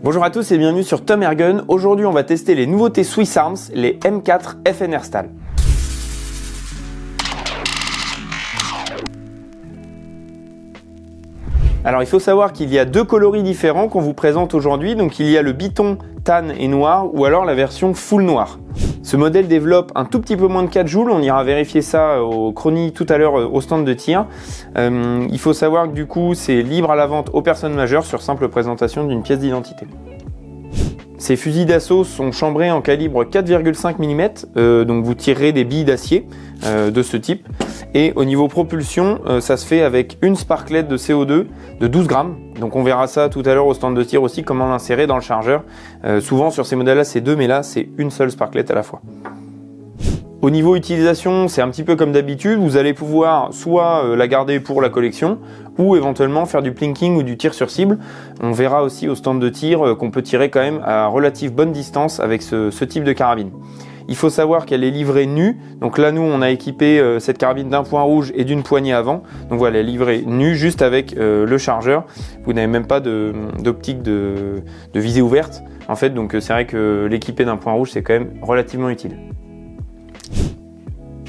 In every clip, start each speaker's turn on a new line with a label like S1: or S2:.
S1: Bonjour à tous et bienvenue sur Tom Ergun. Aujourd'hui on va tester les nouveautés Swiss Arms, les M4 FNR Stahl. Alors il faut savoir qu'il y a deux coloris différents qu'on vous présente aujourd'hui. Donc il y a le biton tan et noir ou alors la version full noir. Ce modèle développe un tout petit peu moins de 4 joules, on ira vérifier ça au Chronie tout à l'heure au stand de tir. Il faut savoir que du coup c'est libre à la vente aux personnes majeures sur simple présentation d'une pièce d'identité. Ces fusils d'assaut sont chambrés en calibre 4,5 mm, donc vous tirerez des billes d'acier de ce type. Et au niveau propulsion, ça se fait avec une sparklet de CO2 de 12 grammes. Donc on verra ça tout à l'heure au stand de tir aussi, comment l'insérer dans le chargeur. Souvent sur ces modèles-là c'est deux, mais là c'est une seule sparklet à la fois. Au niveau utilisation, c'est un petit peu comme d'habitude, vous allez pouvoir soit la garder pour la collection, ou éventuellement faire du plinking ou du tir sur cible. On verra aussi au stand de tir qu'on peut tirer quand même à relative bonne distance avec ce type de carabine. Il faut savoir qu'elle est livrée nue, donc là nous on a équipé cette carabine d'un point rouge et d'une poignée avant, donc voilà, elle est livrée nue juste avec le chargeur. Vous n'avez même pas d'optique de visée ouverte en fait, donc c'est vrai que l'équiper d'un point rouge c'est quand même relativement utile.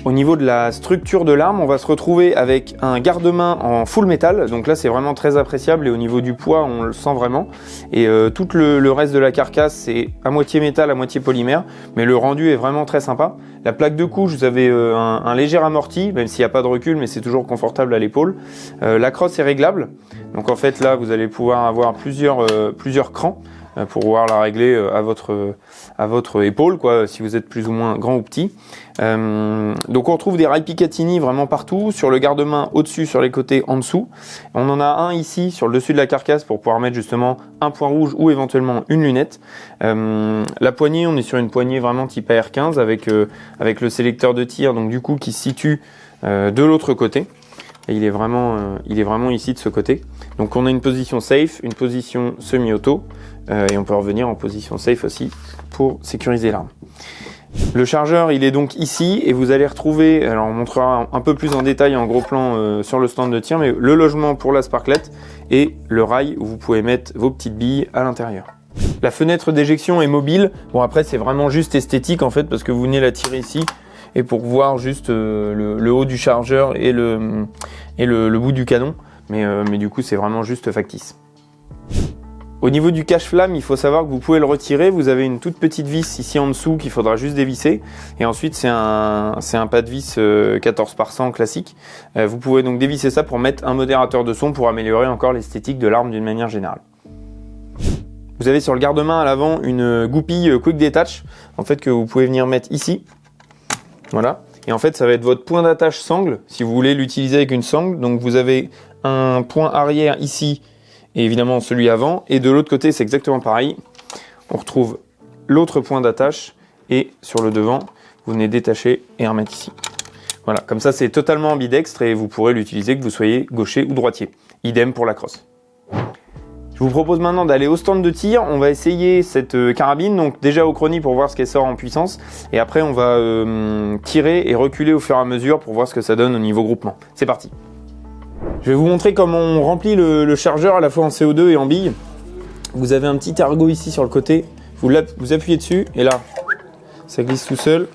S1: Au niveau de la structure de l'arme, on va se retrouver avec un garde-main en full métal, donc là c'est vraiment très appréciable et au niveau du poids on le sent vraiment. Et tout le reste de la carcasse c'est à moitié métal, à moitié polymère, mais le rendu est vraiment très sympa. La plaque de couche, vous avez un léger amorti, même s'il n'y a pas de recul, mais c'est toujours confortable à l'épaule. La crosse est réglable, donc en fait là vous allez pouvoir avoir plusieurs crans pour pouvoir la régler à votre épaule, quoi, si vous êtes plus ou moins grand ou petit. Donc on retrouve des rails Picatinny vraiment partout, sur le garde-main au-dessus, sur les côtés en dessous. On en a un ici sur le dessus de la carcasse pour pouvoir mettre justement un point rouge ou éventuellement une lunette. La poignée, on est sur une poignée vraiment type AR-15 avec le sélecteur de tir, donc du coup qui se situe de l'autre côté. Et il est vraiment ici de ce côté. Donc on a une position safe, une position semi-auto, et on peut revenir en position safe aussi pour sécuriser l'arme. Le chargeur il est donc ici et vous allez retrouver, alors on montrera un peu plus en détail en gros plan sur le stand de tir, mais le logement pour la sparklet et le rail où vous pouvez mettre vos petites billes à l'intérieur. La fenêtre d'éjection est mobile, bon après c'est vraiment juste esthétique en fait parce que vous venez la tirer ici et pour voir juste le haut du chargeur et le bout du canon, mais du coup c'est vraiment juste factice. Au niveau du cache-flamme, il faut savoir que vous pouvez le retirer, vous avez une toute petite vis ici en dessous qu'il faudra juste dévisser, et ensuite c'est un pas de vis 14 par 100 classique. Vous pouvez donc dévisser ça pour mettre un modérateur de son pour améliorer encore l'esthétique de l'arme d'une manière générale. Vous avez sur le garde-main à l'avant une goupille Quick Detach, en fait que vous pouvez venir mettre ici. Voilà, et en fait ça va être votre point d'attache sangle, si vous voulez l'utiliser avec une sangle. Donc vous avez un point arrière ici, et évidemment celui avant, et de l'autre côté c'est exactement pareil. On retrouve l'autre point d'attache, et sur le devant, vous venez détacher et remettre ici. Voilà, comme ça c'est totalement ambidextre, et vous pourrez l'utiliser que vous soyez gaucher ou droitier. Idem pour la crosse. Je vous propose maintenant d'aller au stand de tir. On va essayer cette carabine, donc déjà au chronie pour voir ce qu'elle sort en puissance, et après on va tirer et reculer au fur et à mesure pour voir ce que ça donne au niveau groupement. C'est parti. Je vais vous montrer comment on remplit le chargeur à la fois en CO2 et en billes. Vous avez un petit ergot ici sur le côté, vous appuyez dessus et là ça glisse tout seul.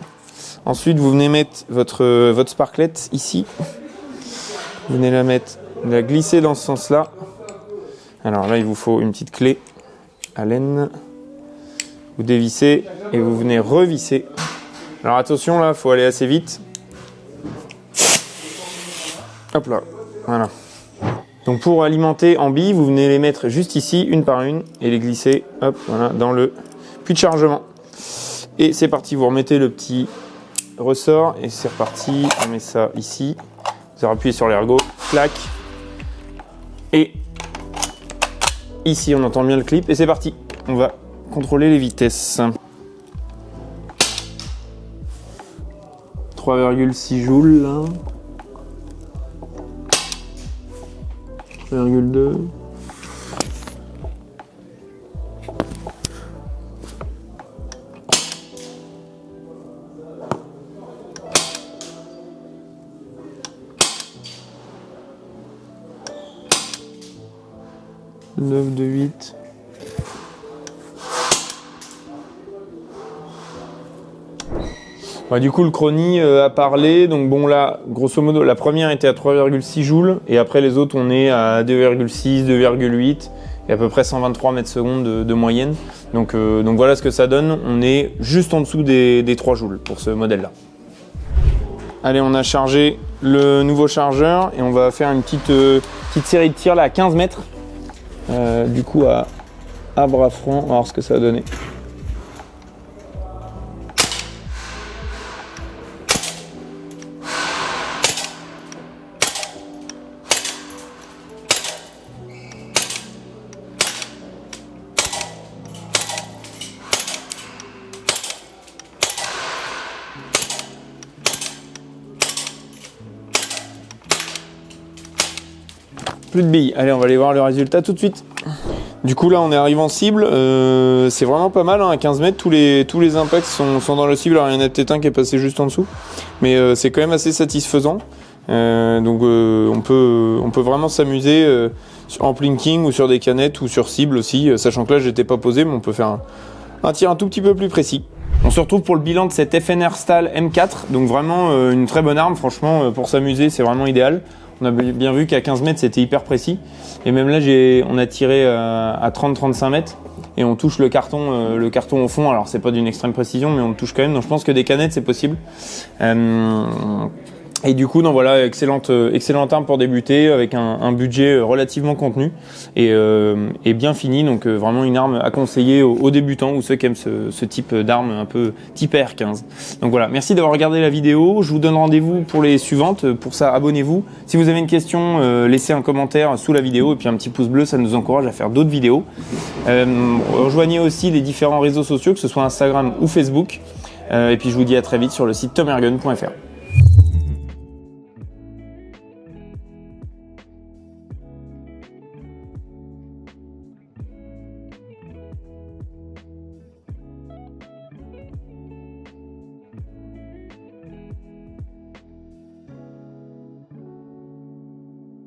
S1: Ensuite vous venez mettre votre sparklet ici, vous venez la glisser dans ce sens là. Alors là, il vous faut une petite clé à laine. Vous dévissez et vous venez revisser. Alors attention, là, il faut aller assez vite. Hop là, voilà. Donc pour alimenter en billes, vous venez les mettre juste ici, une par une, et les glisser, hop, voilà, dans le puits de chargement. Et c'est parti, vous remettez le petit ressort et c'est reparti. On met ça ici. Vous appuyez sur l'ergot, clac. Et ici, on entend bien le clip et c'est parti. On va contrôler les vitesses. 3,6 joules là. 3,2. « 9 de 8. Ouais, du coup, le Crony a parlé. Donc bon, là, grosso modo, la première était à 3,6 joules et après les autres, on est à 2,6, 2,8 et à peu près 123 mètres secondes de moyenne. Donc voilà ce que ça donne. On est juste en dessous des 3 joules pour ce modèle-là. Allez, on a chargé le nouveau chargeur et on va faire une petite série de tirs là à 15 mètres. Du coup, à bras franc, on va voir ce que ça va donner. Plus de billes. Allez, on va aller voir le résultat tout de suite. Du coup, là, on est arrivé en cible. C'est vraiment pas mal, hein, à 15 mètres. Tous les impacts sont dans le cible. Alors, il y en a peut-être un qui est passé juste en dessous. Mais c'est quand même assez satisfaisant. Donc, on peut vraiment s'amuser en plinking ou sur des canettes ou sur cible aussi. Sachant que là, j'étais pas posé, mais on peut faire un tir un tout petit peu plus précis. On se retrouve pour le bilan de cette FNR Stahl M4. Donc, vraiment une très bonne arme. Franchement, pour s'amuser, c'est vraiment idéal. On a bien vu qu'à 15 mètres, c'était hyper précis. Et même là, on a tiré à 30-35 mètres et on touche le carton au fond. Alors, c'est pas d'une extrême précision, mais on le touche quand même. Donc, je pense que des canettes, c'est possible. Et du coup, donc voilà, excellente arme pour débuter avec un budget relativement contenu et bien fini. Donc vraiment une arme à conseiller aux débutants ou ceux qui aiment ce type d'arme un peu type AR-15. Donc voilà, merci d'avoir regardé la vidéo. Je vous donne rendez-vous pour les suivantes. Pour ça, abonnez-vous. Si vous avez une question, laissez un commentaire sous la vidéo et puis un petit pouce bleu, ça nous encourage à faire d'autres vidéos. Rejoignez aussi les différents réseaux sociaux, que ce soit Instagram ou Facebook. Et puis je vous dis à très vite sur le site tomergun.fr.